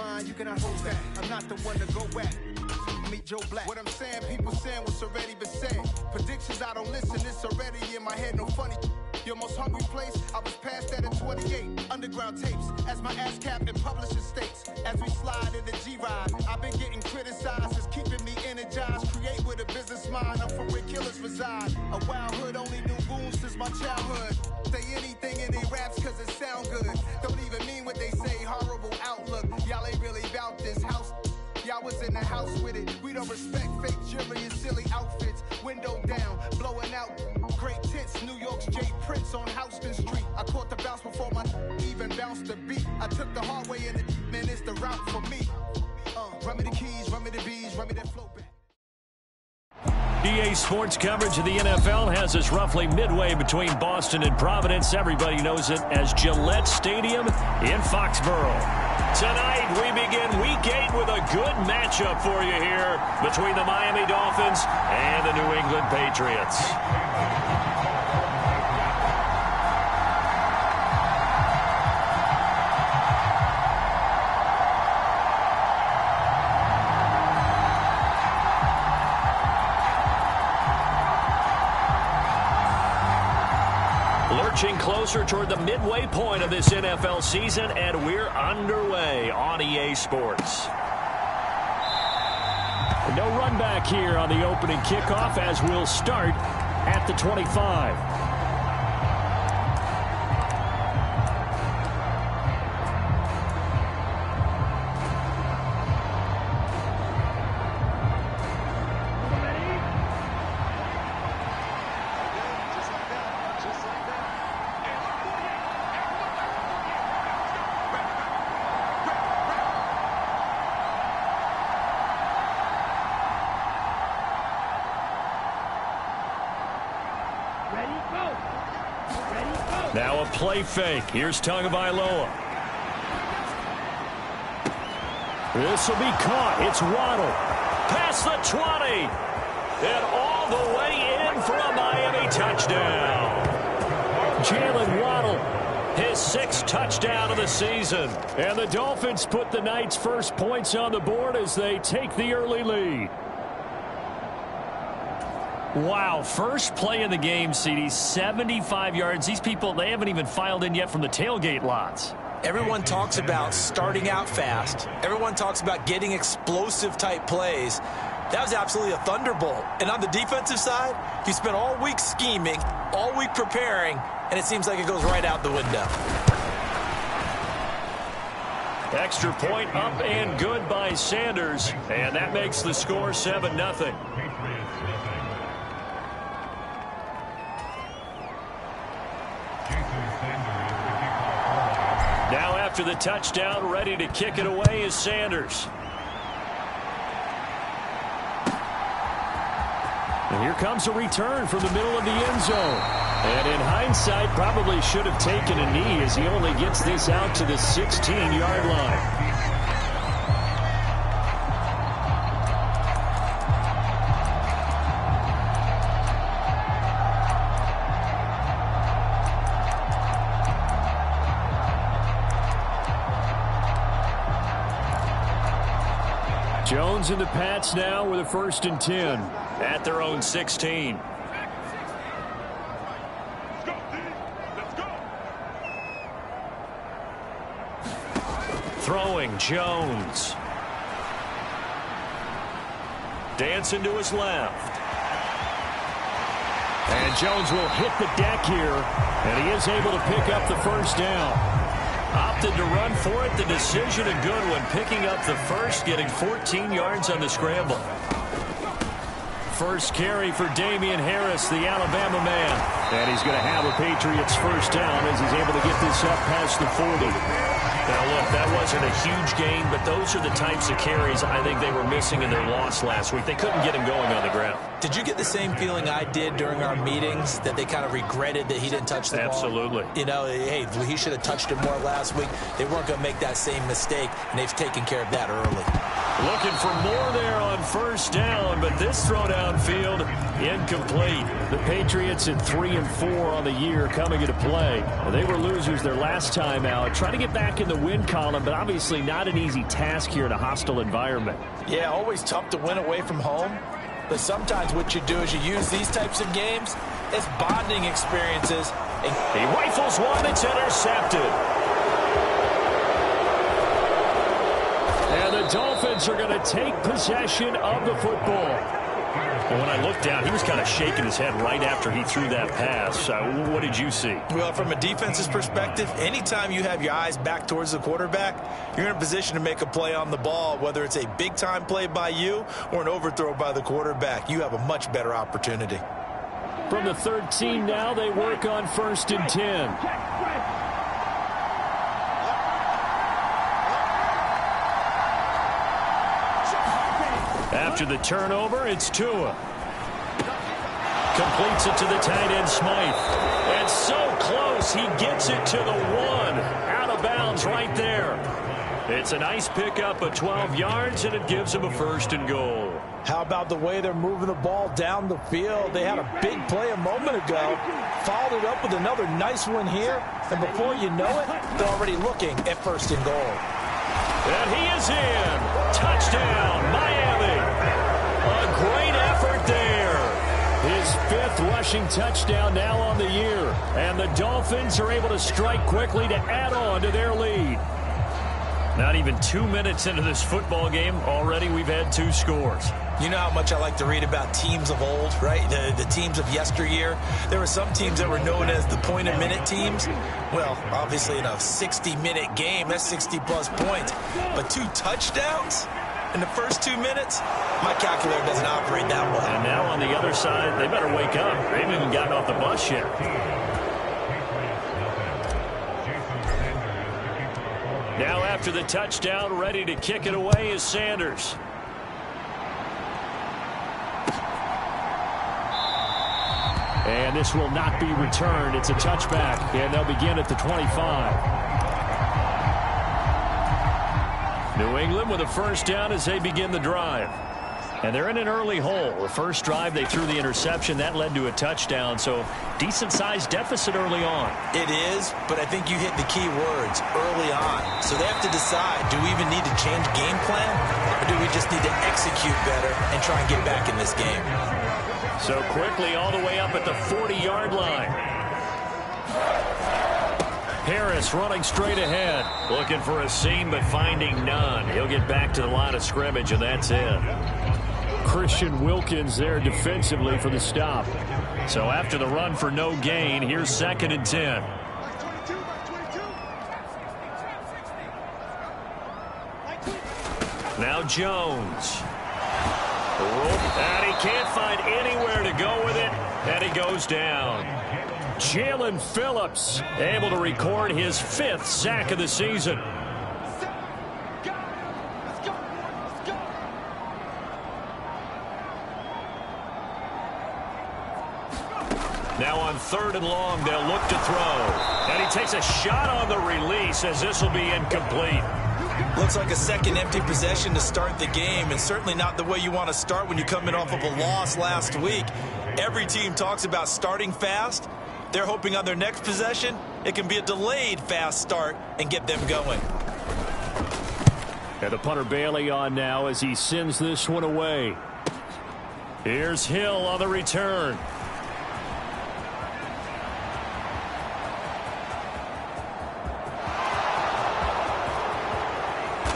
mine, you cannot hold that. I'm not the one to go at. Meet Joe Black. What I'm saying, people saying what's already been said. Predictions, I don't listen, it's already in my head, no funny. Your most hungry place, I was past that at 28. Underground tapes, as my ass cap in publishing states. As we slide in the G-Ride, I've been getting criticized, it's keeping me energized. Create with a business mind, I'm from where killers reside. A wild hood, only knew goons since my childhood. Say anything in they raps cause it sound good. Don't even mean what they say, horrible outlook. Y'all ain't really about this house. Y'all was in the house with it. We don't respect fake jewelry and silly outfits. Window down, blowing out great tits. New York's J. Prince on Houston Street. I caught the bounce before my even bounced the beat. I took the hard way in it, man, it's the route for me. Run me the keys, run me the bees, run me that flow back. EA Sports coverage of the NFL has us roughly midway between Boston and Providence. Everybody knows it as Gillette Stadium in Foxborough. Tonight, we begin Week 8 with a good matchup for you here between the Miami Dolphins and the New England Patriots. Lurching closer toward the midway point of this NFL season, and we're underway on EA Sports. No run back here on the opening kickoff as we'll start at the 25. Now a play fake. Here's Tagovailoa. This will be caught. It's Waddle. Past the 20. And all the way in for a Miami touchdown. Jalen Waddle, his 6th touchdown of the season. And the Dolphins put the night's first points on the board as they take the early lead. Wow, first play of the game, CD, 75 yards. These people, they haven't even filed in yet from the tailgate lots. Everyone talks about starting out fast. Everyone talks about getting explosive-type plays. That was absolutely a thunderbolt. And on the defensive side, you spent all week scheming, all week preparing, and it seems like it goes right out the window. Extra point up and good by Sanders, and that makes the score 7-0. Now after the touchdown, ready to kick it away is Sanders. And here comes a return from the middle of the end zone. And in hindsight, probably should have taken a knee as he only gets this out to the 16-yard line. Jones and the Pats now with a 1st and 10 at their own 16. Throwing Jones. Dancing to his left. And Jones will hit the deck here, and he is able to pick up the 1st down. Opted to run for it. The decision a good one. Picking up the first, getting 14 yards on the scramble. First carry for Damian Harris, the Alabama man. And he's going to have a Patriots 1st down as he's able to get this up past the 40. Now, look, that wasn't a huge gain, but those are the types of carries I think they were missing in their loss last week. They couldn't get him going on the ground. Did you get the same feeling I did during our meetings, that they kind of regretted that he didn't touch the ball? Absolutely. You know, hey, he should have touched it more last week. They weren't going to make that same mistake, and they've taken care of that early. Looking for more there on first down, but this throw downfield incomplete. The Patriots at 3-4 on the year coming into play. They were losers their last time out, trying to get back in the win column, but obviously not an easy task here in a hostile environment. Yeah, always tough to win away from home, but sometimes what you do is you use these types of games as bonding experiences. He rifles one that's intercepted. And the Dolphins are going to take possession of the football. Well, when I looked down, he was kind of shaking his head right after he threw that pass. What did you see? Well, from a defense's perspective, anytime you have your eyes back towards the quarterback, you're in a position to make a play on the ball, whether it's a big-time play by you or an overthrow by the quarterback. You have a much better opportunity. From the 13 now, they work on 1st and 10. After the turnover, it's Tua. Completes it to the tight end, Smythe. And so close, he gets it to the 1. Out of bounds right there. It's a nice pickup of 12 yards, and it gives him a 1st and goal. How about the way they're moving the ball down the field? They had a big play a moment ago, followed it up with another nice one here, and before you know it, they're already looking at 1st and goal. And he is in. Touchdown, Miami. A great effort there. His 5th rushing touchdown now on the year. And the Dolphins are able to strike quickly to add on to their lead. Not even 2 minutes into this football game, already we've had 2 scores. You know how much I like to read about teams of old, right? The teams of yesteryear. There were some teams that were known as the point-a-minute teams. Well, obviously in a 60-minute game, that's 60-plus points. But 2 touchdowns in the first 2 minutes? My calculator doesn't operate that well. And now on the other side, they better wake up. They haven't even gotten off the bus yet. Now after the touchdown, ready to kick it away is Sanders. And this will not be returned. It's a touchback, and they'll begin at the 25. New England with a 1st down as they begin the drive. And they're in an early hole. The first drive, they threw the interception. That led to a touchdown, so decent-sized deficit early on. It is, but I think you hit the key words, early on. So they have to decide, do we even need to change game plan, or do we just need to execute better and try and get back in this game? So quickly all the way up at the 40-yard line. Harris running straight ahead. Looking for a seam, but finding none. He'll get back to the line of scrimmage, and that's it. Christian Wilkins there defensively for the stop. So after the run for no gain, here's 2nd and 10. Now Jones. And he can't find anywhere to go with it, and he goes down. Jalen Phillips able to record his 5th sack of the season. Now on 3rd and long, they'll look to throw. And he takes a shot on the release as this will be incomplete. Looks like a second empty possession to start the game, and certainly not the way you want to start when you come in off of a loss last week. Every team talks about starting fast. They're hoping on their next possession, it can be a delayed fast start and get them going. And the punter Bailey on now as he sends this one away. Here's Hill on the return.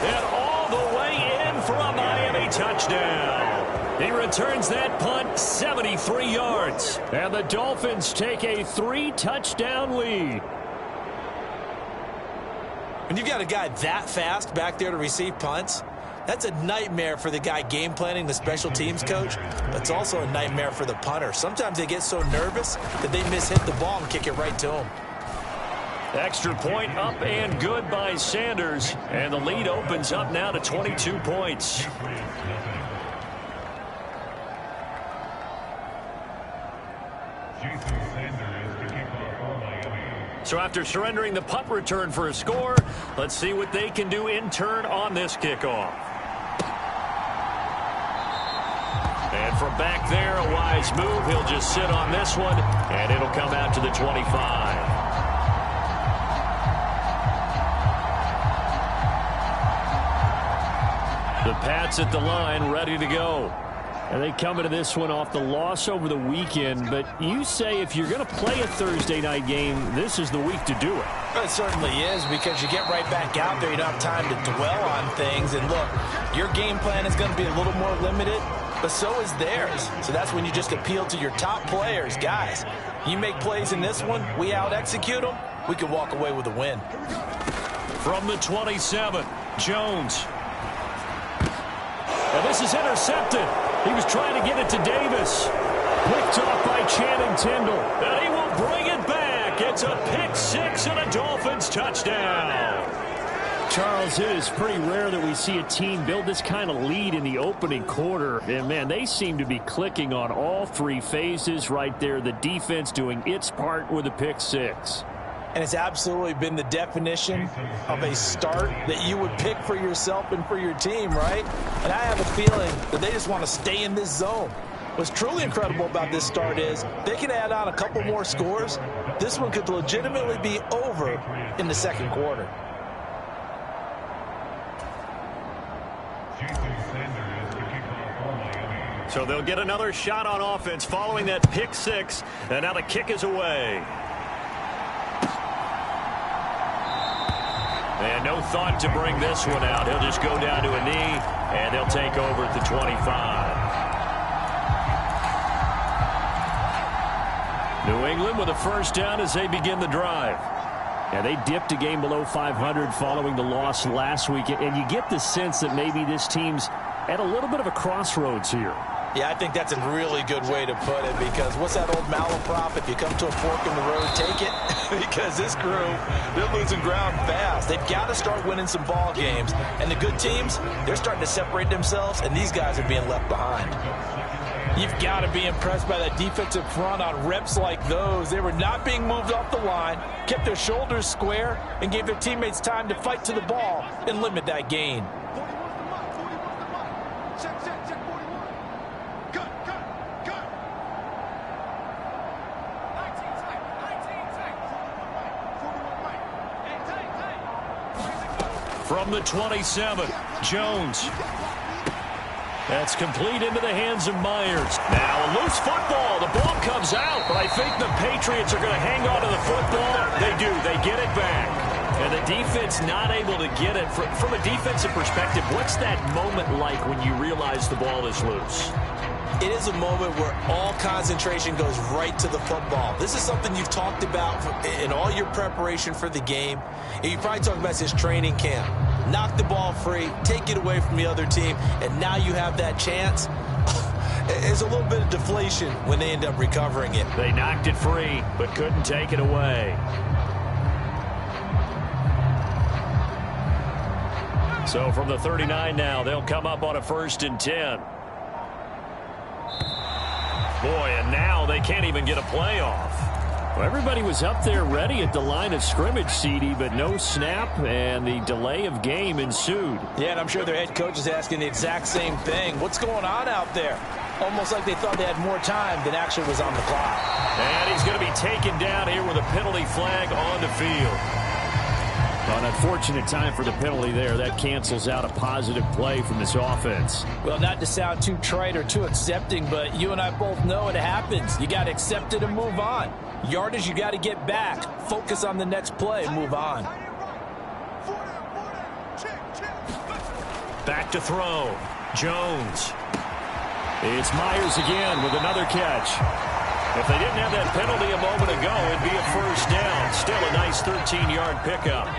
And all the way in for a Miami touchdown. He returns that punt 73 yards. And the Dolphins take a 3-touchdown lead. When you've got a guy that fast back there to receive punts, that's a nightmare for the guy game planning, the special teams coach, but it's also a nightmare for the punter. Sometimes they get so nervous that they mishit the ball and kick it right to them. Extra point up and good by Sanders. And the lead opens up now to 22 points. So after surrendering the punt return for a score, let's see what they can do in turn on this kickoff. from back there, a wise move. He'll just sit on this one, and it'll come out to the 25. The Pats at the line, ready to go. And they come into this one off the loss over the weekend. But you say if you're going to play a Thursday night game, this is the week to do it. Well, it certainly is, because you get right back out there. You don't have time to dwell on things. And look, your game plan is going to be a little more limited, but so is theirs. So that's when you just appeal to your top players. Guys, you make plays in this one, we out-execute them, we can walk away with a win. From the 27, Jones. And this is intercepted. He was trying to get it to Davis. Picked off by Channing Tindall. And he will bring it back. It's a pick six and a Dolphins touchdown. Charles, it is pretty rare that we see a team build this kind of lead in the opening quarter. And, man, they seem to be clicking on all three phases right there. The defense doing its part with a pick six. And it's absolutely been the definition of a start that you would pick for yourself and for your team, right? And I have a feeling that they just want to stay in this zone. What's truly incredible about this start is they can add on a couple more scores. This one could legitimately be over in the second quarter. So they'll get another shot on offense following that pick six. And now the kick is away. And no thought to bring this one out. He'll just go down to a knee, and they'll take over at the 25. New England with a first down as they begin the drive. Yeah, they dipped a game below 500 following the loss last week, and you get the sense that maybe this team's at a little bit of a crossroads here. Yeah, I think that's a really good way to put it, because what's that old malaprop? If you come to a fork in the road, take it. Because this crew, they're losing ground fast. They've got to start winning some ball games. And the good teams, they're starting to separate themselves, and these guys are being left behind. You've got to be impressed by that defensive front on reps like those. They were not being moved off the line, kept their shoulders square, and gave their teammates time to fight to the ball and limit that gain. From the 27, Jones. That's complete into the hands of Myers. Now a loose football. The ball comes out, but I think the Patriots are going to hang on to the football. They do. They get it back. And the defense not able to get it. From a defensive perspective, what's that moment like when you realize the ball is loose? It is a moment where all concentration goes right to the football. This is something you've talked about in all your preparation for the game. And you probably talked about this training camp. Knock the ball free, take it away from the other team, and now you have that chance. There's a little bit of deflation when they end up recovering it. They knocked it free, but couldn't take it away. So from the 39 now, they'll come up on a 1st and 10. Boy, and now they can't even get a play off. Well, everybody was up there ready at the line of scrimmage, CD, but no snap, and the delay of game ensued. Yeah, and I'm sure their head coach is asking the exact same thing. What's going on out there? Almost like they thought they had more time than actually was on the clock. And he's going to be taken down here with a penalty flag on the field. An unfortunate time for the penalty there. That cancels out a positive play from this offense. Well, not to sound too trite or too accepting, but you and I both know it happens. You got to accept it and move on. Yardage, you got to get back. Focus on the next play and move on. Back to throw. Jones. It's Myers again with another catch. If they didn't have that penalty a moment ago, it'd be a first down. Still a nice 13-yard pickup.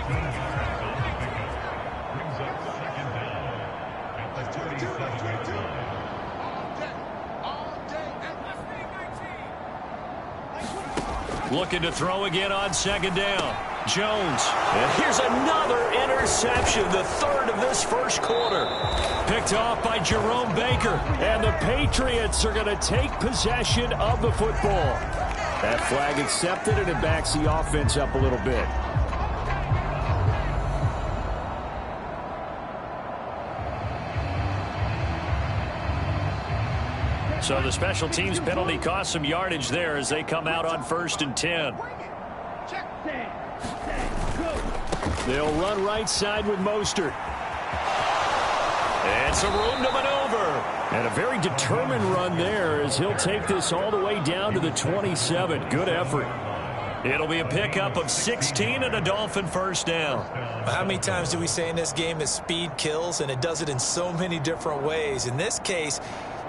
Looking to throw again on 2nd down. Jones. And here's another interception, the 3rd of this first quarter. Picked off by Jerome Baker. And the Patriots are going to take possession of the football. That flag accepted, and it backs the offense up a little bit. So the special teams penalty cost some yardage there as they come out on 1st and 10. They'll run right side with Mostert. And some room to maneuver. And a very determined run there as he'll take this all the way down to the 27. Good effort. It'll be a pickup of 16 and a Dolphin first down. How many times do we say in this game that speed kills, and it does it in so many different ways? In this case,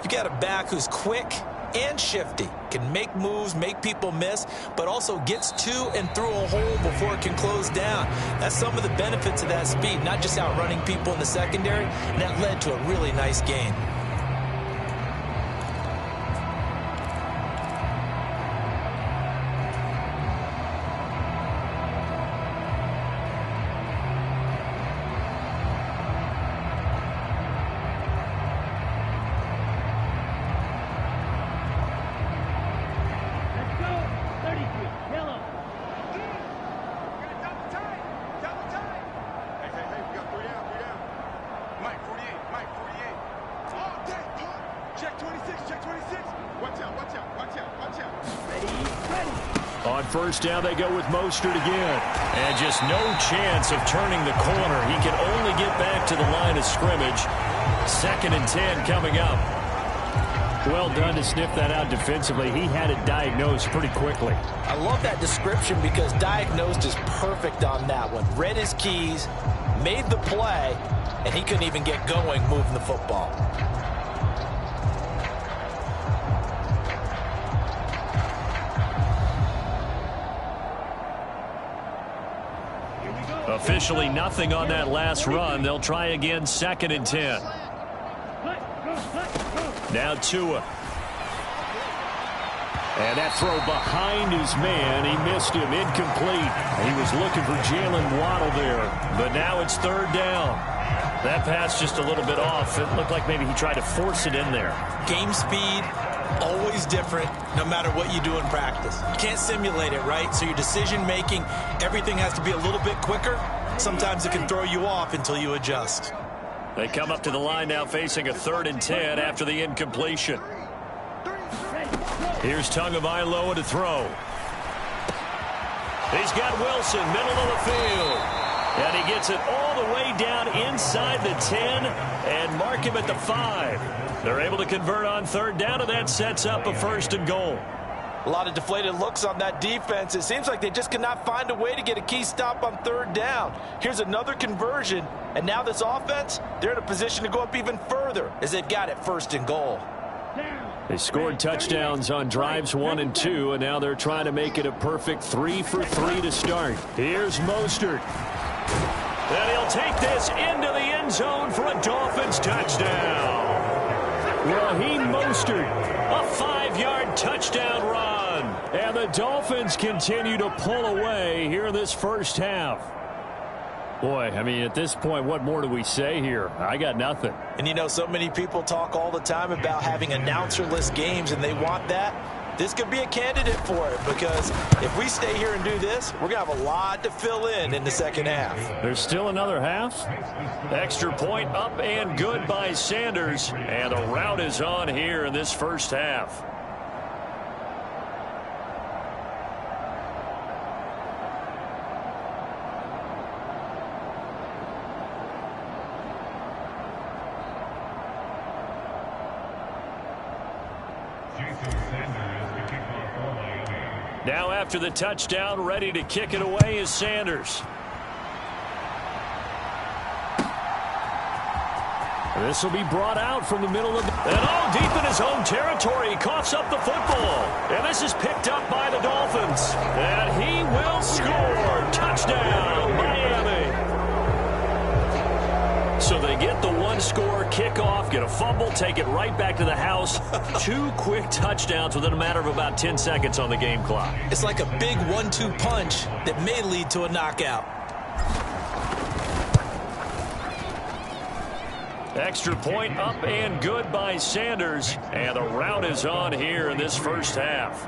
you got a back who's quick and shifty, can make moves, make people miss, but also gets to and through a hole before it can close down. That's some of the benefits of that speed, not just outrunning people in the secondary, and that led to a really nice gain. On first down, they go with Mostert again. And just no chance of turning the corner. He can only get back to the line of scrimmage. 2nd and 10 coming up. Well done to sniff that out defensively. He had it diagnosed pretty quickly. I love that description because diagnosed is perfect on that one. Read his keys, made the play, and he couldn't even get going moving the football. Officially nothing on that last run. They'll try again 2nd and 10. Now Tua. And that throw behind his man. He missed him. Incomplete. He was looking for Jalen Waddle there. But now it's 3rd down. That pass just a little bit off. It looked like maybe he tried to force it in there. Game speed, always different, no matter what you do in practice. You can't simulate it, right? So your decision-making, everything has to be a little bit quicker. Sometimes it can throw you off until you adjust. They come up to the line now facing a 3rd and 10 after the incompletion. Here's Tagovailoa to throw. He's got Wilson, middle of the field. And he gets it all the way down inside the 10 and mark him at the 5. They're able to convert on 3rd down, and that sets up a 1st and goal. A lot of deflated looks on that defense. It seems like they just cannot find a way to get a key stop on 3rd down. Here's another conversion, and now this offense, they're in a position to go up even further as they've got it 1st and goal. They scored touchdowns on drives 1 and 2, and now they're trying to make it a perfect 3 for 3 to start. Here's Mostert. And he'll take this into the end zone for a Dolphins touchdown. Raheem Mostert, a 5-yard touchdown run. And the Dolphins continue to pull away here in this first half. Boy, I mean, at this point, what more do we say here? I got nothing. And you know, so many people talk all the time about having announcer-less games, and they want that. This could be a candidate for it, because if we stay here and do this, we're going to have a lot to fill in the 2nd half. There's still another half. Extra point up and good by Sanders. And the route is on here in this first half. Now after the touchdown, ready to kick it away is Sanders. This will be brought out from the middle of the... And all deep in his own territory, he coughs up the football. And this is picked up by the Dolphins. And he will score. Touchdown, Miami. So they get the 1-score kickoff, get a fumble, take it right back to the house. 2 quick touchdowns within a matter of about 10 seconds on the game clock. It's like a big 1-2 punch that may lead to a knockout. Extra point up and good by Sanders. And the route is on here in this first half.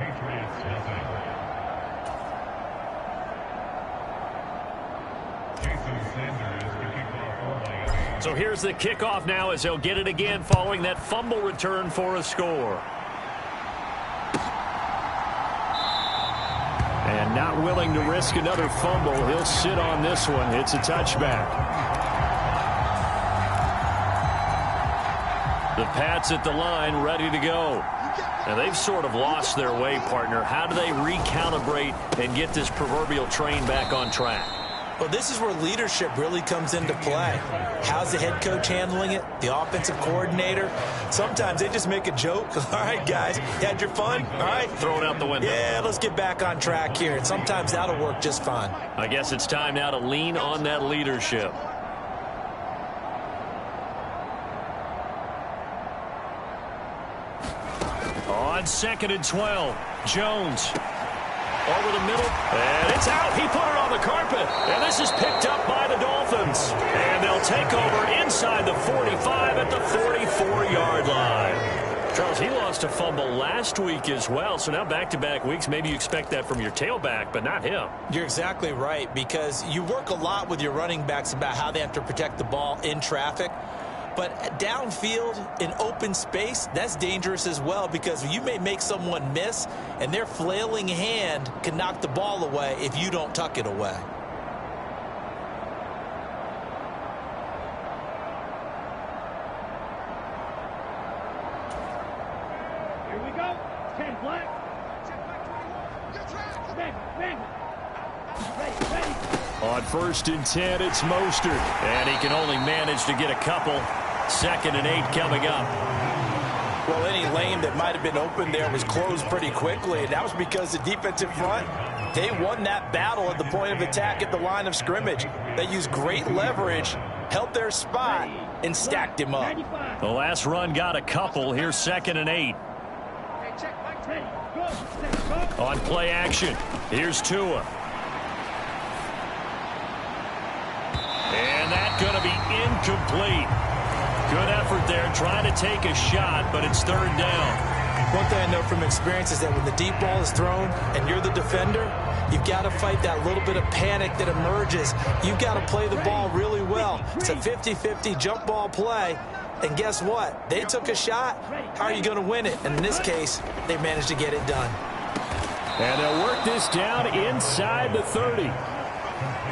So here's the kickoff now as they'll get it again following that fumble return for a score. not willing to risk another fumble. He'll sit on this one. It's a touchback. The Pats at the line, ready to go. And they've sort of lost their way, partner. How do they recalibrate and get this proverbial train back on track? Well, this is where leadership really comes into play. How's the head coach handling it? The offensive coordinator? Sometimes they just make a joke. All right, guys, you had your fun? All right. Throw it out the window. Yeah, let's get back on track here. And sometimes that'll work just fine. I guess it's time now to lean on that leadership. On 2nd and 12, Jones. Over the middle, and it's out. He put it on the carpet, and this is picked up by the Dolphins. And they'll take over inside the 45 at the 44-yard line. Charles, he lost a fumble last week as well, so now back-to-back weeks, maybe you expect that from your tailback, but not him. You're exactly right, because you work a lot with your running backs about how they have to protect the ball in traffic. But downfield in open space, that's dangerous as well, because you may make someone miss, and their flailing hand can knock the ball away if you don't tuck it away. Here we go. 10 black. Check back 21. Bang, bang. Ready. On 1st and 10, it's Mostert, and he can only manage to get a couple. 2nd and 8 coming up. Well, any lane that might have been open there was closed pretty quickly, and that was because the defensive front, they won that battle at the point of attack at the line of scrimmage. They used great leverage, held their spot, and stacked him up. The last run got a couple. Here's 2nd and 8. On play action, here's Tua. And that's going to be incomplete. Good effort there, trying to take a shot, but it's 3rd down. One thing I know from experience is that when the deep ball is thrown and you're the defender, you've got to fight that little bit of panic that emerges. You've got to play the ball really well. It's a 50-50 jump ball play, and guess what? They took a shot. How are you going to win it? And in this case, they managed to get it done. And they'll work this down inside the 30.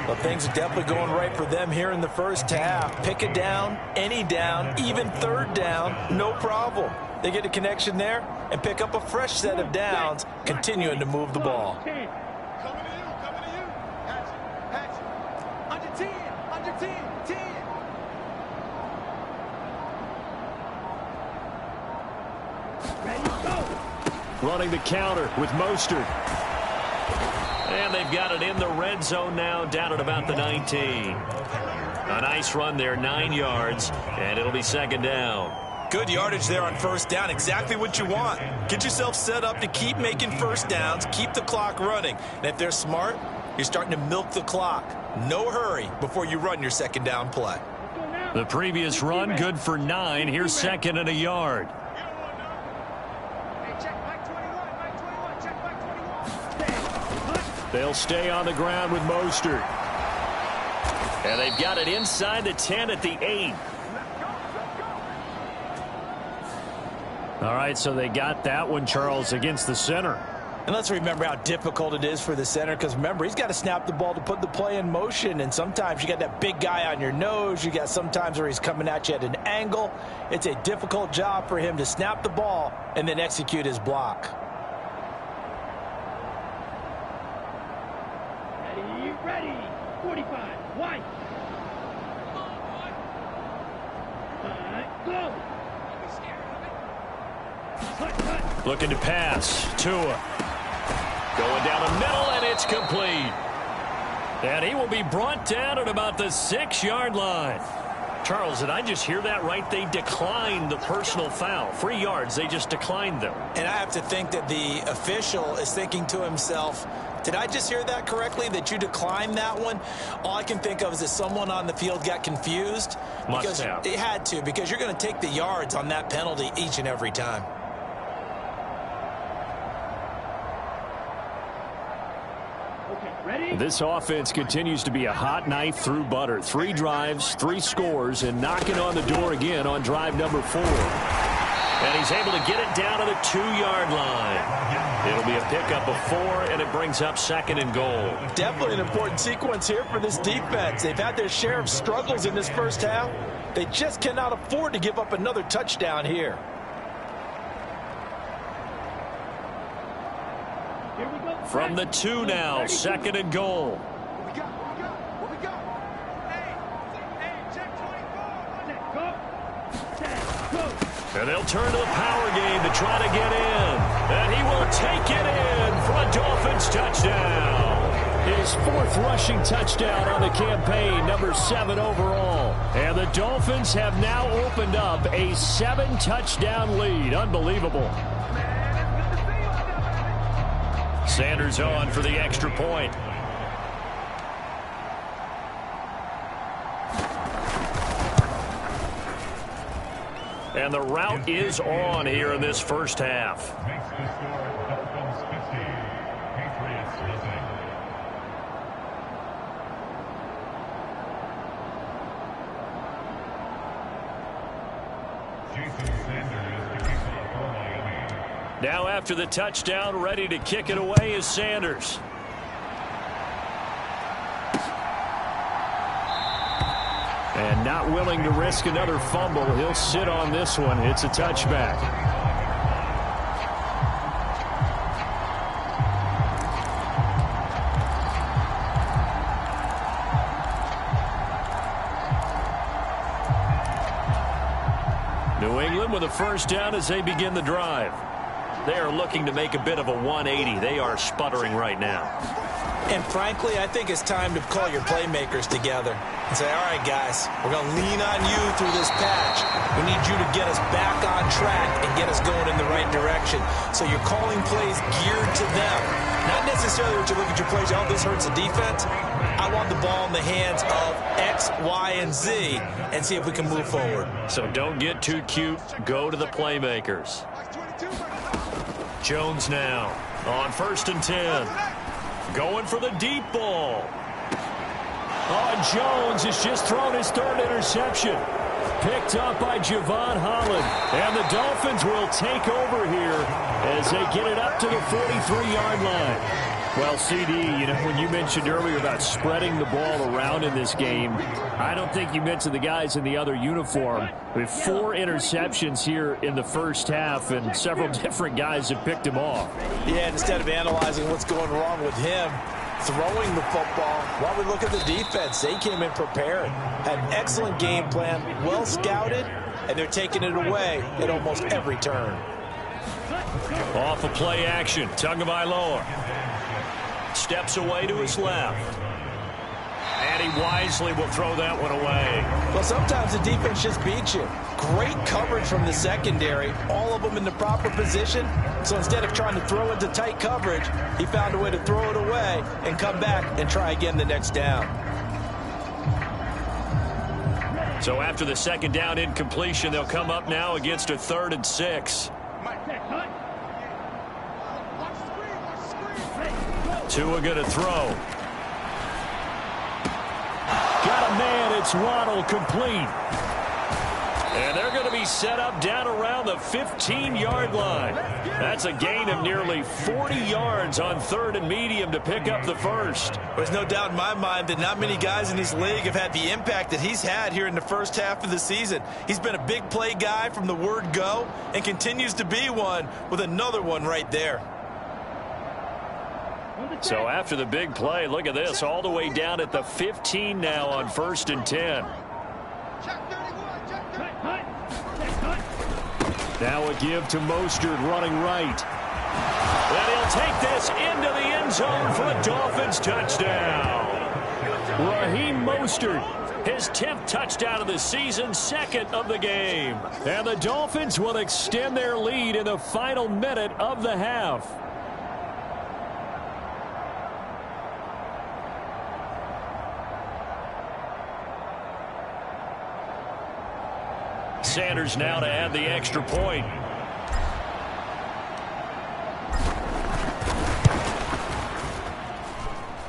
Well, things are definitely going right for them here in the first half. Pick a down, any down, even 3rd down, no problem. They get a connection there and pick up a fresh set of downs, continuing to move the ball. Coming to you, coming to you. Hatch it. Under 10. Ready, go. Running the counter with Mostert. And they've got it in the red zone now, down at about the 19. A nice run there, 9 yards, and it'll be 2nd down. Good yardage there on 1st down, exactly what you want. Get yourself set up to keep making 1st downs, keep the clock running. And if they're smart, you're starting to milk the clock. No hurry before you run your 2nd down play. The previous run, good for 9. Here's 2nd and a yard. They'll stay on the ground with Mostert. And they've got it inside the 10 at the 8. All right, so they got that one, Charles, against the center. And let's remember how difficult it is for the center, because remember, he's got to snap the ball to put the play in motion, and sometimes you got that big guy on your nose. You got sometimes where he's coming at you at an angle. It's a difficult job for him to snap the ball and then execute his block. Ready. 45. White. Go. Looking to pass. Tua. Going down the middle, and it's complete. And he will be brought down at about the 6-yard line. Charles, did I just hear that right? They declined the personal foul. 3 yards, they just declined them. And I have to think that the official is thinking to himself, did I just hear that correctly, that you declined that one? All I can think of is that someone on the field got confused. Must have. It had to, because you're going to take the yards on that penalty each and every time. This offense continues to be a hot knife through butter. 3 drives, 3 scores, and knocking on the door again on drive number 4. And he's able to get it down to the 2-yard line. It'll be a pickup of 4, and it brings up 2nd and goal. Definitely an important sequence here for this defense. They've had their share of struggles in this first half. They just cannot afford to give up another touchdown here. From the 2 now, 2nd and goal. And they'll turn to the power game to try to get in. And he will take it in for a Dolphins touchdown. His 4th rushing touchdown on the campaign, number 7 overall. And the Dolphins have now opened up a 7-touchdown lead. Unbelievable. Sanders on for the extra point. And the route is on here in this first half. Makes the score Dolphins 50, Patriots nothing. Jason Sanders to kick off for Miami. Now after the touchdown, ready to kick it away is Sanders. And not willing to risk another fumble. He'll sit on this one. It's a touchback. New England with a first down as they begin the drive. They are looking to make a bit of a 180. They are sputtering right now. And frankly, I think it's time to call your playmakers together and say, all right, guys, we're going to lean on you through this patch. We need you to get us back on track and get us going in the right direction. So you're calling plays geared to them. Not necessarily what you look at your plays, oh, this hurts the defense. I want the ball in the hands of X, Y, and Z and see if we can move forward. So don't get too cute. Go to the playmakers. Jones now on 1st and 10. Going for the deep ball. Oh, Jones has just thrown his 3rd interception. Picked up by Javon Holland. And the Dolphins will take over here as they get it up to the 43-yard line. Well, CD, you know, when you mentioned earlier about spreading the ball around in this game, I don't think you mentioned the guys in the other uniform. With 4 interceptions here in the first half, and several different guys have picked him off. Yeah, instead of analyzing what's going wrong with him, throwing the football, while we look at the defense, they came in prepared. Had an excellent game plan, well scouted, and they're taking it away at almost every turn. Off of play action, Tagovailoa steps away to his left. And he wisely will throw that one away. Well, sometimes the defense just beats you. Great coverage from the secondary, all of them in the proper position. So instead of trying to throw into tight coverage, he found a way to throw it away and come back and try again the next down. So after the 2nd down incompletion, they'll come up now against a 3rd and 6. Tua going to throw. Got a man, it's Waddle, complete. And they're going to be set up down around the 15-yard line. That's a gain of nearly 40 yards on 3rd and medium to pick up the 1st. There's no doubt in my mind that not many guys in this league have had the impact that he's had here in the first half of the season. He's been a big play guy from the word go and continues to be one with another one right there. So after the big play, look at this, all the way down at the 15 now on 1st and 10. Now a give to Mostert running right. And he'll take this into the end zone for a Dolphins touchdown. Raheem Mostert, his 10th touchdown of the season, 2nd of the game. And the Dolphins will extend their lead in the final minute of the half. Sanders now to add the extra point.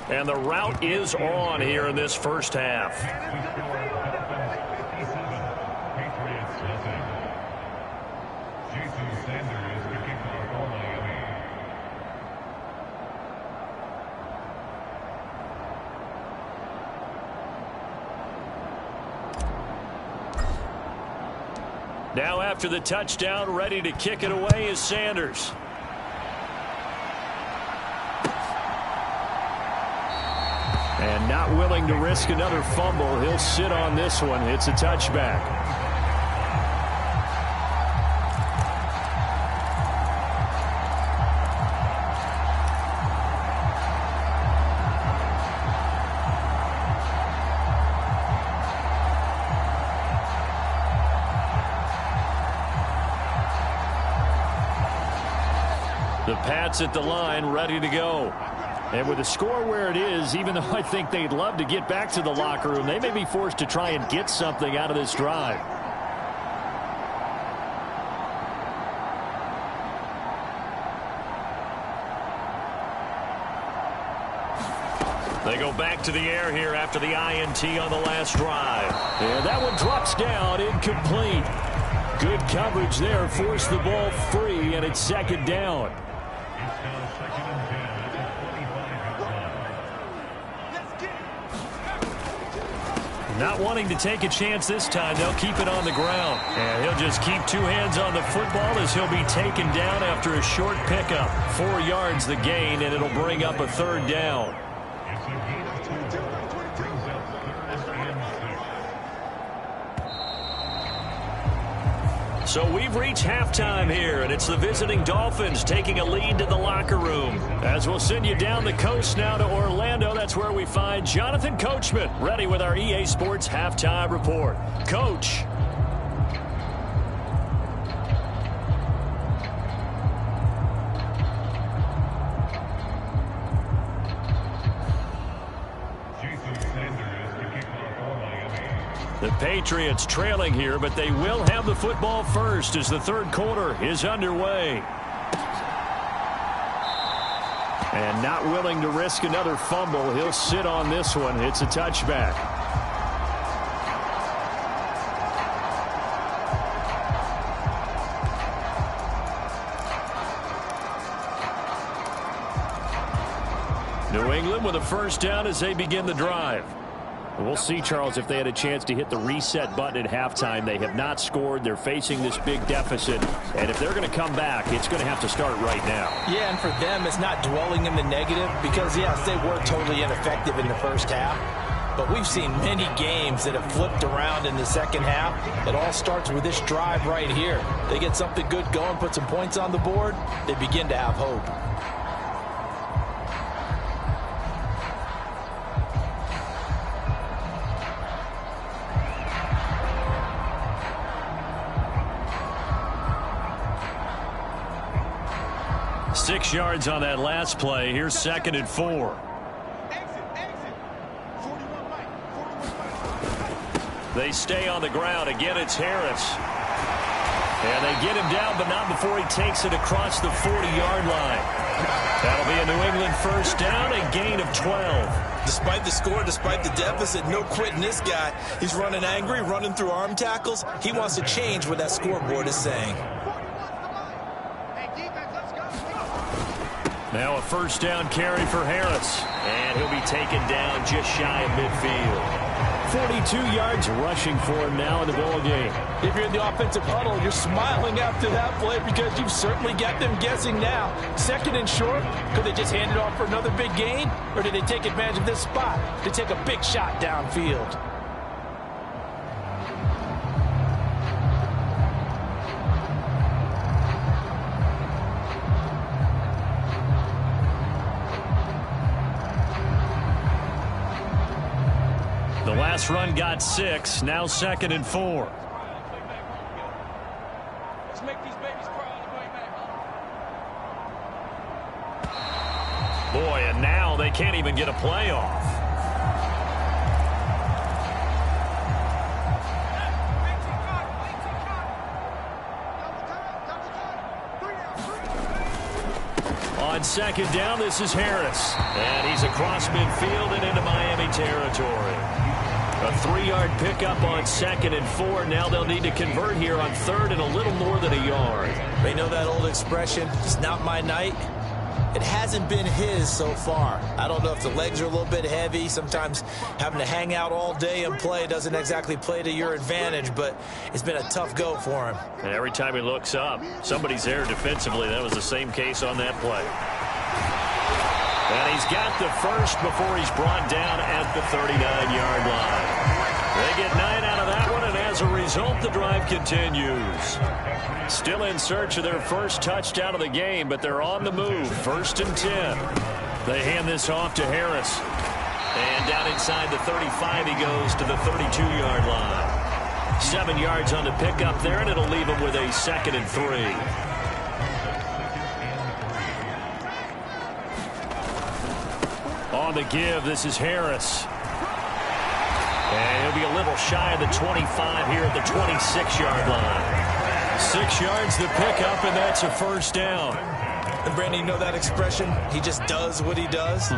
And the route is on here in this first half. Now after the touchdown, ready to kick it away is Sanders. And not willing to risk another fumble. He'll sit on this one. It's a touchback. The Pats at the line, ready to go. And with the score where it is, even though I think they'd love to get back to the locker room, they may be forced to try and get something out of this drive. They go back to the air here after the INT on the last drive. And that one drops down, incomplete. Good coverage there, forced the ball free, and it's second down. It's now second and 10 at the 25-yard line. Not wanting to take a chance this time, they'll keep it on the ground. And he'll just keep two hands on the football as he'll be taken down after a short pickup. 4 yards the gain, and it'll bring up a third down. It's a gain of 2. Brings up third and 6. So we've reached halftime here, and it's the visiting Dolphins taking a lead to the locker room. As we'll send you down the coast now to Orlando, that's where we find Jonathan Coachman, ready with our EA Sports Halftime Report. Coach. The Patriots trailing here, but they will have the football first as the third quarter is underway. And not willing to risk another fumble, he'll sit on this one. It's a touchback. New England with a first down as they begin the drive. We'll see, Charles, if they had a chance to hit the reset button at halftime. They have not scored. They're facing this big deficit. And if they're going to come back, it's going to have to start right now. Yeah, and for them, it's not dwelling in the negative because, yes, they were totally ineffective in the first half. But we've seen many games that have flipped around in the second half. It all starts with this drive right here. They get something good going, put some points on the board, they begin to have hope. Six yards on that last play. Here's second and 4. They stay on the ground. Again, it's Harris. And they get him down, but not before he takes it across the 40-yard line. That'll be a New England first down, a gain of 12. Despite the score, despite the deficit, no quitting this guy. He's running angry, running through arm tackles. He wants to change what that scoreboard is saying. Now a first down carry for Harris. And he'll be taken down just shy of midfield. 42 yards rushing for him now in the ball game. If you're in the offensive huddle, you're smiling after that play because you've certainly got them guessing now. Second and short, could they just hand it off for another big gain? Or did they take advantage of this spot to take a big shot downfield? The last run got 6. Now second and 4. Let's make these babies cry on the way back. Boy, and now they can't even get a play off. On second down, this is Harris. And he's across midfield and into Miami territory. A 3-yard pickup on second and 4. Now they'll need to convert here on third and a little more than a yard. They know that old expression, it's not my night. It hasn't been his so far. I don't know if the legs are a little bit heavy. Sometimes having to hang out all day and play doesn't exactly play to your advantage, but it's been a tough go for him. And every time he looks up, somebody's there defensively. That was the same case on that play. And he's got the first before he's brought down at the 39-yard line. They get 9 out of that one, and as a result, the drive continues. Still in search of their first touchdown of the game, but they're on the move. 1st and 10. They hand this off to Harris. And down inside the 35, he goes to the 32-yard line. 7 yards on the pickup there, and it'll leave him with a 2nd and 3. On the give, this is Harris. And he'll be a little shy of the 25 here at the 26-yard line. 6 yards the pickup, and that's a 1st down. And Brandon, you know that expression? He just does what he does.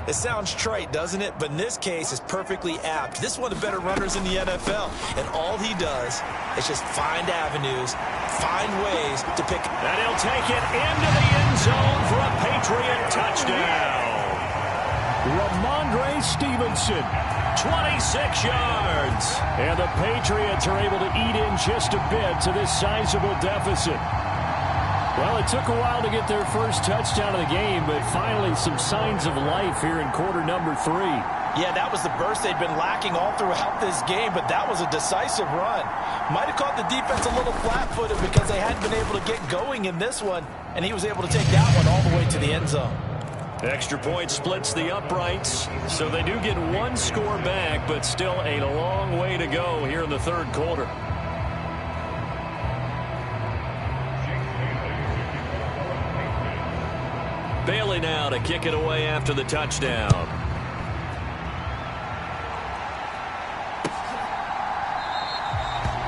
It sounds trite, doesn't it? But in this case, it's perfectly apt. This is one of the better runners in the NFL. And all he does is just find avenues, find ways to pick. And he'll take it into the end zone for a Patriot touchdown. Ramondre Stevenson, 26 yards. And the Patriots are able to eat in just a bit to this sizable deficit. Well, it took a while to get their first touchdown of the game, but finally some signs of life here in quarter number 3. Yeah, that was the burst they'd been lacking all throughout this game, but that was a decisive run. Might have caught the defense a little flat-footed because they hadn't been able to get going in this one, and he was able to take that one all the way to the end zone. Extra point splits the uprights, so they do get one score back, but still a long way to go here in the 3rd quarter. Bailey now to kick it away after the touchdown.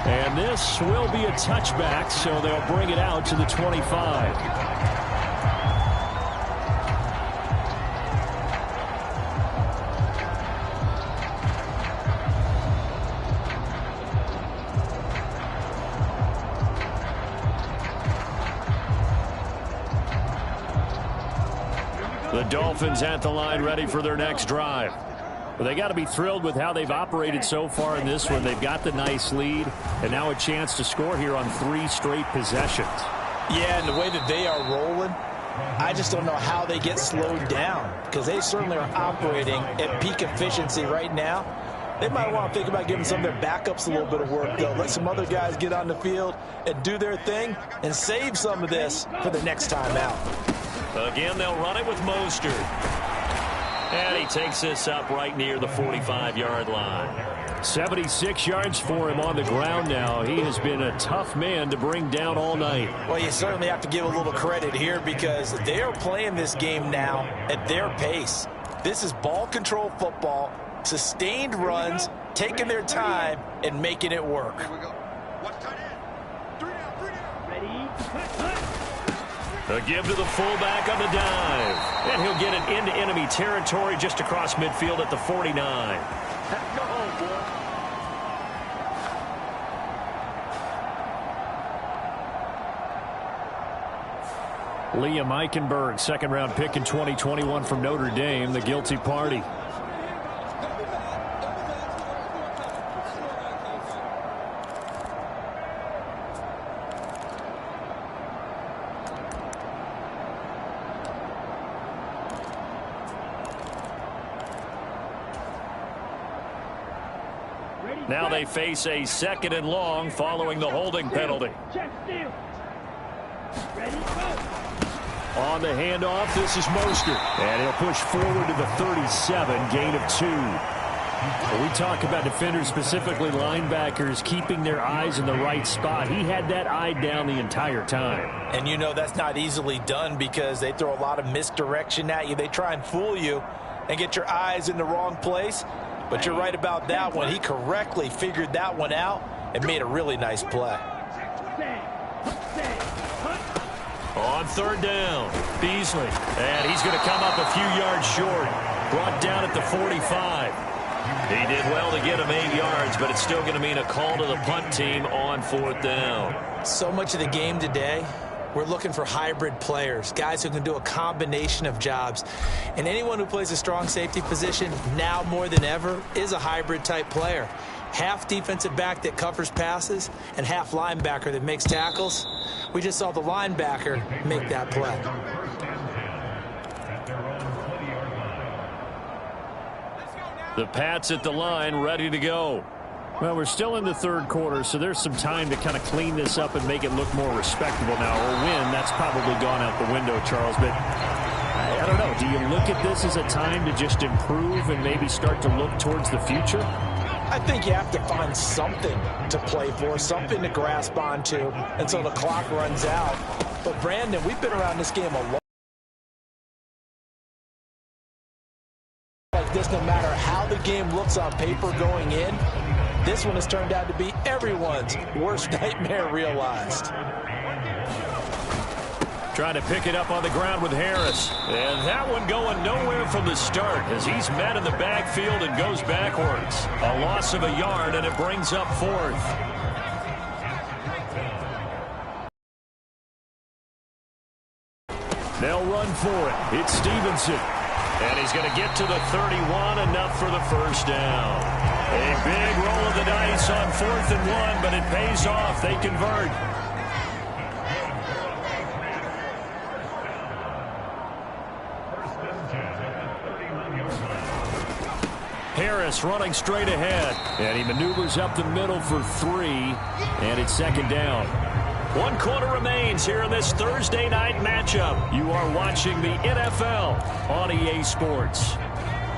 And this will be a touchback, so they'll bring it out to the 25. The Dolphins at the line ready for their next drive. Well, they got to be thrilled with how they've operated so far in this one. They've got the nice lead, and now a chance to score here on 3 straight possessions. Yeah, and the way that they are rolling, I just don't know how they get slowed down, because they certainly are operating at peak efficiency right now. They might want to think about giving some of their backups a little bit of work, though. Let some other guys get on the field and do their thing and save some of this for the next time out. Again, they'll run it with Mostert. And he takes this up right near the 45-yard line. 76 yards for him on the ground now. He has been a tough man to bring down all night. Well, you certainly have to give a little credit here because they are playing this game now at their pace. This is ball control football, sustained runs, taking their time, and making it work. Here we go. Watch tight end. 3 down. Ready? A give to the fullback on the dive. And he'll get it into enemy territory just across midfield at the 49. Go home, boy. Liam Eichenberg, 2nd-round pick in 2021 from Notre Dame, the guilty party. Now they face a 2nd and long following the holding penalty. On the handoff, this is Mostert. And he'll push forward to the 37, gain of 2. When we talk about defenders, specifically linebackers, keeping their eyes in the right spot. He had that eye down the entire time. And you know that's not easily done because they throw a lot of misdirection at you. They try and fool you and get your eyes in the wrong place. But you're right about that one. He correctly figured that one out and made a really nice play. On 3rd down, Beasley. And he's going to come up a few yards short. Brought down at the 45. He did well to get him 8 yards, but it's still going to mean a call to the punt team on 4th down. So much of the game today We're looking for hybrid players, guys who can do a combination of jobs. And anyone who plays a strong safety position now more than ever is a hybrid type player. Half defensive back that covers passes and half linebacker that makes tackles. We just saw the linebacker make that play. The Pats at the line, ready to go. Well, we're still in the third quarter, so there's some time to kind of clean this up and make it look more respectable now. Or win, that's probably gone out the window, Charles. But I don't know. Do you look at this as a time to just improve and maybe start to look towards the future? I think you have to find something to play for, something to grasp onto until the clock runs out. But, Brandon, we've been around this game a long like this. No matter how the game looks on paper going in, this one has turned out to be everyone's worst nightmare realized. Trying to pick it up on the ground with Harris. And that one going nowhere from the start as he's met in the backfield and goes backwards. A loss of a yard, and it brings up fourth. They'll run for it. It's Stevenson. And he's going to get to the 31, enough for the first down. A big roll of the dice on 4th and 1, but it pays off. They convert. Harris running straight ahead. And he maneuvers up the middle for 3. And it's second down. 1 quarter remains here in this Thursday night matchup. You are watching the NFL on EA Sports.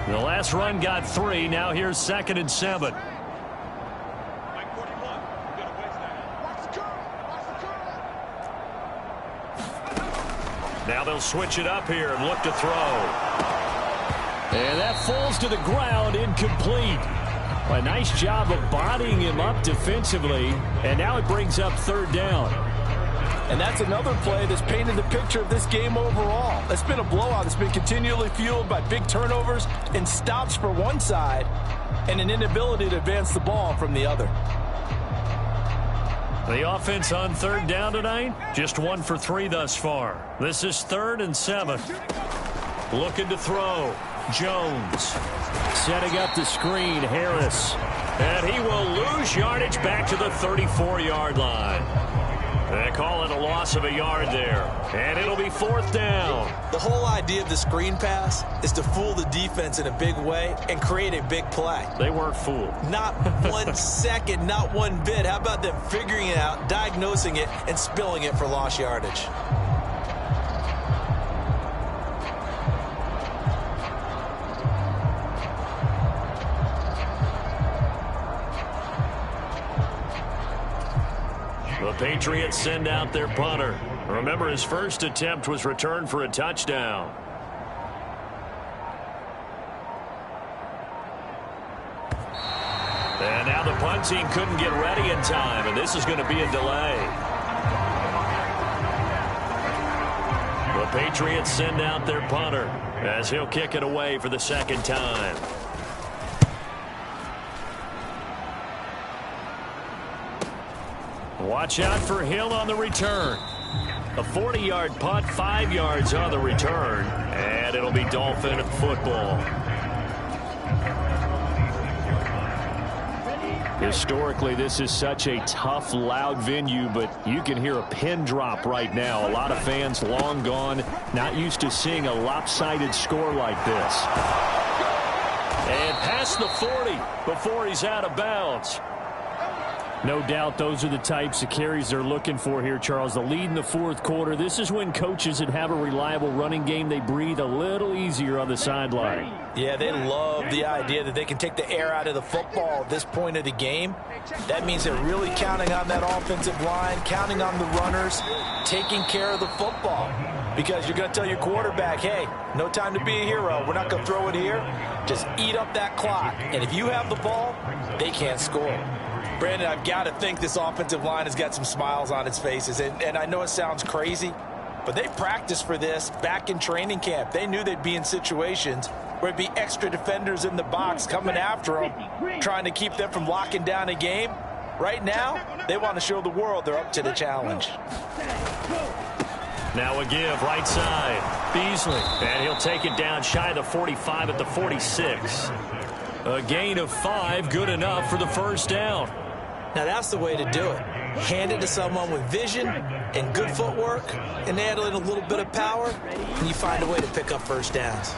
The last run got 3. Now here's 2nd and 7. Now they'll switch it up here and look to throw. And that falls to the ground, incomplete. A nice job of bodying him up defensively. And now it brings up 3rd down. And that's another play that's painted the picture of this game overall. It's been a blowout. It's been continually fueled by big turnovers and stops for one side and an inability to advance the ball from the other. The offense on 3rd down tonight, just 1 for 3 thus far. This is 3rd and 7. Looking to throw. Jones setting up the screen. Harris. And he will lose yardage back to the 34-yard line. They call it a loss of a yard there. And it'll be 4th down. The whole idea of the screen pass is to fool the defense in a big way and create a big play. They weren't fooled. Not 1 second, not 1 bit. How about them figuring it out, diagnosing it, and spilling it for lost yardage? The Patriots send out their punter. Remember, his first attempt was returned for a touchdown. And now the punt team couldn't get ready in time, and this is going to be a delay. The Patriots send out their punter as he'll kick it away for the 2nd time. Watch out for Hill on the return. A 40-yard punt, 5 yards on the return, and it'll be Dolphin football. Historically, this is such a tough, loud venue, but you can hear a pin drop right now. A lot of fans long gone, not used to seeing a lopsided score like this. And past the 40 before he's out of bounds. No doubt those are the types of carries they're looking for here, Charles. The lead in the 4th quarter. This is when coaches that have a reliable running game, they breathe a little easier on the sideline. Yeah, they love the idea that they can take the air out of the football at this point of the game. That means they're really counting on that offensive line, counting on the runners, taking care of the football. Because you're going to tell your quarterback, hey, no time to be a hero. We're not going to throw it here. Just eat up that clock. And if you have the ball, they can't score. Brandon, I've got to think this offensive line has got some smiles on its faces. And I know it sounds crazy, but they practiced for this back in training camp. They knew they'd be in situations where it'd be extra defenders in the box coming after them, trying to keep them from locking down a game. Right now, they want to show the world they're up to the challenge. Now a give, right side. Beasley, and he'll take it down shy of the 45 at the 46. A gain of 5, good enough for the first down. Now that's the way to do it. Hand it to someone with vision and good footwork, and add in a little bit of power, and you find a way to pick up first downs.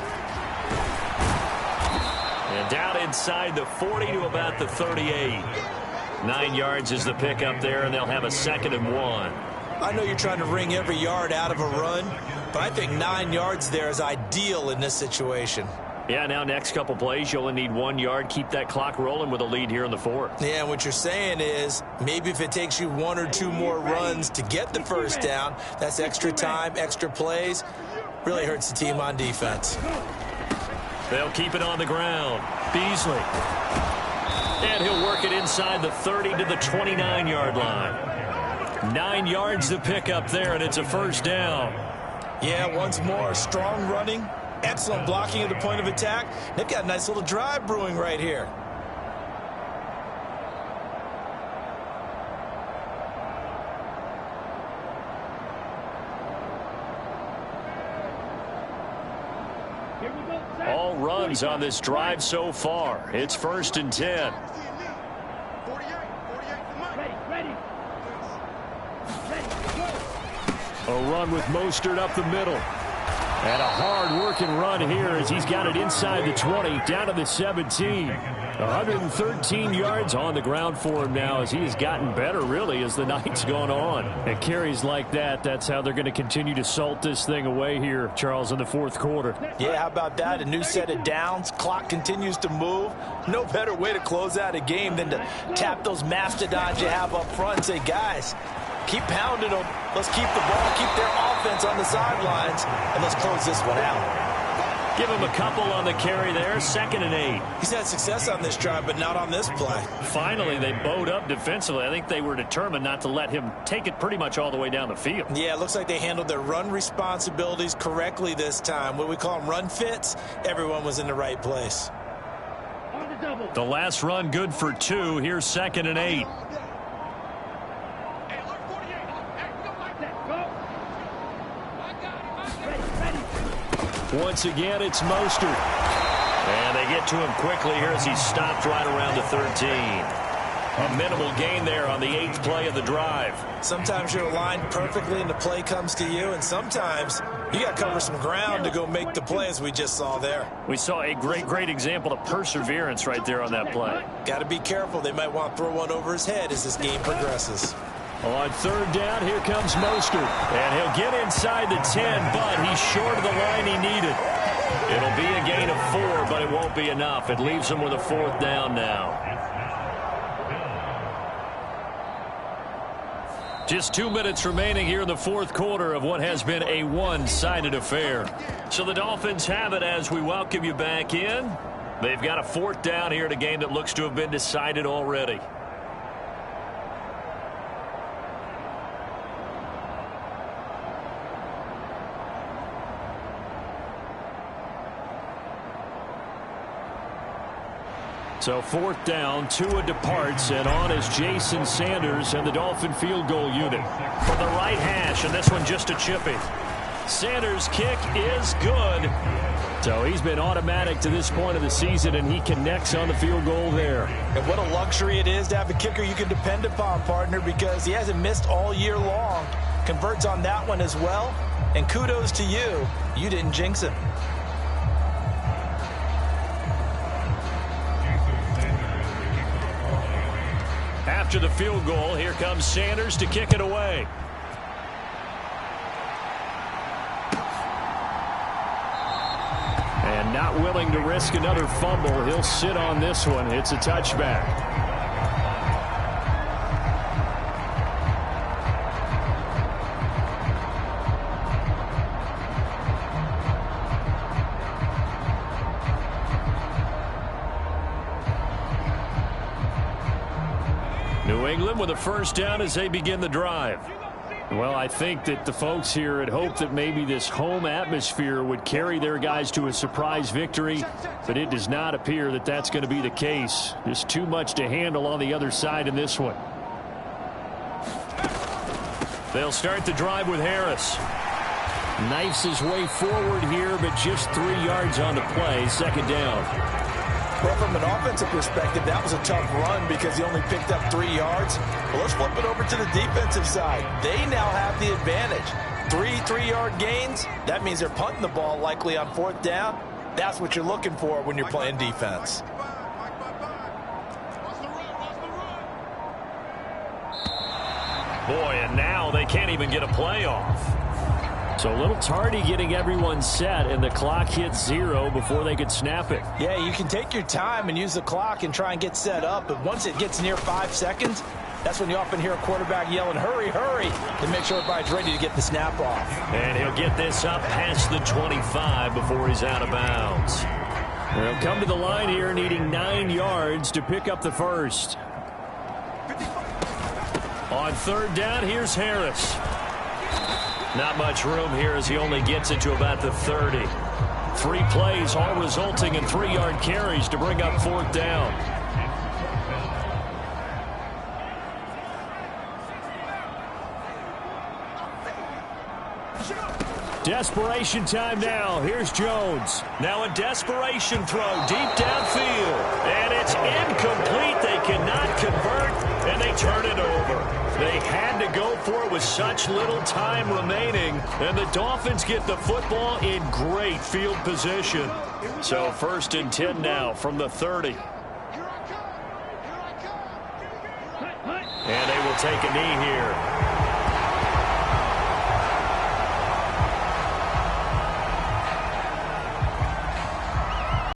And down inside the 40 to about the 38. 9 yards is the pickup there, and they'll have a 2nd and 1. I know you're trying to wring every yard out of a run, but I think 9 yards there is ideal in this situation. Yeah, now next couple plays, you only need 1 yard. Keep that clock rolling with a lead here in the 4th. Yeah, and what you're saying is maybe if it takes you 1 or 2 more runs to get the first down, that's extra time, extra plays. Really hurts the team on defense. They'll keep it on the ground. Beasley. And he'll work it inside the 30 to the 29-yard line. 9 yards to pick up there, and it's a first down. Yeah, once more, strong running, excellent blocking at the point of attack. They've got a nice little drive brewing right here. All runs on this drive so far. It's 1st and 10. A run with Mostert up the middle. And a hard-working run here as he's got it inside the 20, down to the 17. 113 yards on the ground for him now as he has gotten better, really, as the night's gone on. And carries like that, that's how they're going to continue to salt this thing away here, Charles, in the 4th quarter. Yeah, how about that? A new set of downs. Clock continues to move. No better way to close out a game than to tap those mastodons you have up front and say, guys, keep pounding them. Let's keep the ball, keep their offense on the sidelines, and let's close this one out. Give him a couple on the carry there, 2nd and 8. He's had success on this drive, but not on this play. Finally, they bowed up defensively. I think they were determined not to let him take it pretty much all the way down the field. Yeah, it looks like they handled their run responsibilities correctly this time. What we call them run fits, everyone was in the right place. The last run good for 2. Here's 2nd and 8. Once again, it's Mostert. And they get to him quickly here as he's stopped right around the 13. A minimal gain there on the 8th play of the drive. Sometimes you're aligned perfectly and the play comes to you, and sometimes you got to cover some ground to go make the play, as we just saw there. We saw a great example of perseverance right there on that play. Got to be careful. They might want to throw one over his head as this game progresses. On 3rd down, here comes Mostert. And he'll get inside the 10, but he's short of the line he needed. It'll be a gain of 4, but it won't be enough. It leaves him with a 4th down now. Just 2 minutes remaining here in the 4th quarter of what has been a one-sided affair. So the Dolphins have it as we welcome you back in. They've got a 4th down here in a game that looks to have been decided already. So 4th down, Tua departs, and on is Jason Sanders and the Dolphin field goal unit. From the right hash, and this one just a chippy. Sanders' kick is good. So he's been automatic to this point of the season, and he connects on the field goal there. And what a luxury it is to have a kicker you can depend upon, partner, because he hasn't missed all year long. Converts on that one as well. And kudos to you. You didn't jinx him. After the field goal, here comes Sanders to kick it away. And not willing to risk another fumble, he'll sit on this one. It's a touchback. New England with a first down as they begin the drive. Well, I think that the folks here had hoped that maybe this home atmosphere would carry their guys to a surprise victory, but it does not appear that that's going to be the case. Just too much to handle on the other side in this one. They'll start the drive with Harris. Knifes his way forward here, but just 3 yards on the play. Second down. Well, from an offensive perspective, that was a tough run because he only picked up 3 yards. Well, let's flip it over to the defensive side. They now have the advantage. 3 3-yard gains. That means they're punting the ball likely on 4th down. That's what you're looking for when you're playing defense. Boy, and now they can't even get a play off. So a little tardy getting everyone set, and the clock hits 0 before they could snap it. Yeah, you can take your time and use the clock and try and get set up, but once it gets near 5 seconds, that's when you often hear a quarterback yelling, hurry, hurry, to make sure everybody's ready to get the snap off. And he'll get this up past the 25 before he's out of bounds. They'll come to the line here needing 9 yards to pick up the first. On 3rd down, here's Harris. Not much room here as he only gets it to about the 30. 3 plays, all resulting in 3-yard carries to bring up 4th down. Desperation time now. Here's Jones. Now a desperation throw deep downfield. And it's incomplete. They cannot convert, and they turn it over. They had to go for it with such little time remaining, and the Dolphins get the football in great field position. So 1st and 10 now from the 30. And they will take a knee here.